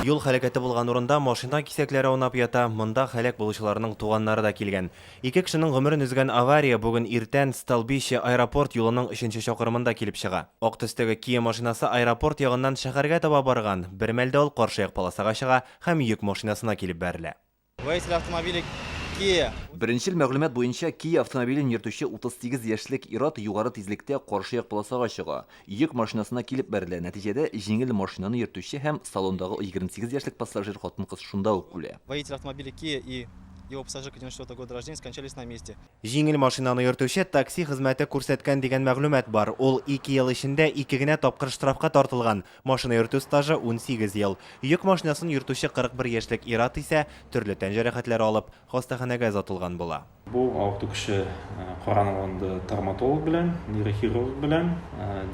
Юл хәрәкәте булган урында машина кисәкләре аунап ята, монда һәлак булучыларның туганнары да килгән. Ике кешенең гомерен үзгән авария бүген иртән Столбище аэропорт юлының 3нче чакрымында килеп чыга. Ак төстәге Kia машинасы аэропорт ягыннан шәһәргә таба барган. Бер мәлдә ул каршы як полосага чыга һәм йөк машинасына килеп бәрелә. Водитель автомобиля Kia. Беренчел мәгълүмат буенча Kia автомобилен йөртүче 38 яшьлек ир-ат югары тизлектә каршы як полосага чыга. Йөк машинасына килеп бәрелә. Нәтиҗәдә җиңел машинаны йөртүче һәм салондагы 28 яшьлек пассажир хатын-кыз шунда ук үлә. Водитель автомобиля Kia и его пассажирка 94 года рождения скончались на месте. Җиңел машинаны йөртүче такси хезмәте күрсәткән дигән мәгълүмат бар. Ул 2 ел эчендә 2 генә тапкыр штрафка тартылган. Машина йөртү стажы 18 ел. Йөк машинасын йөртүче 41 яшьлек ир-ат исә төрле тән җәрәхәтләре алып хастаханәгә озатылган була. Бұл ауырту кіші қараныланды травматолог білән, нейрохирург білән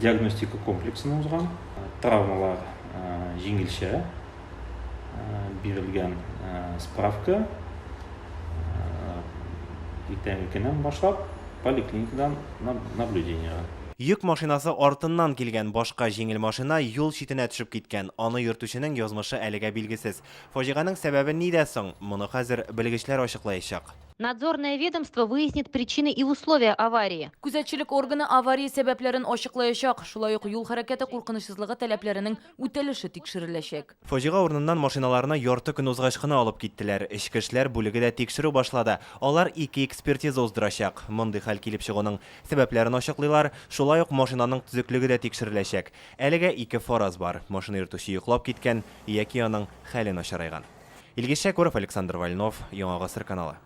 диагностика комплексін узған. Травмалар жеңілше, берілген справка. Итәңгеннән башлап поликлиникадан наблюдениега. Йөк машинасы артыннан килгән башка җиңел машина юл читенә төшеп киткән. Аны йөртүченең язмышы әлегә билгесез. Фаҗиганың сәбәбе нидә соң? Моны хәзер белгечләр ачыклаячак. Надзорное ведомство выяснит причины и условия аварии. Күзәтчелек органы авария сәбәпләрен ачыклаячак. Шулай ук юл хәрәкәте куркынычсызлыгы таләпләренең үтәлеше тикшереләчәк. Фаҗига урыныннан машиналарны ярты көн узгач кына алып киттеләр. Эчке эшләр бүлеге дә тикшерү башлады. Алар 2 экспертиза уздырачак. Мондый хәл килеп чыгуның сәбәпләрен ачыклыйлар. Шулай ук машинаның төзеклеге дә тикшереләчәк. Әлегә 2 фараз бар. Машина йөртүче йоклап киткән яки аның хәле начарайган. Илгиз Шәкүров, Александр Вольнов, Яңа Гасыр каналы.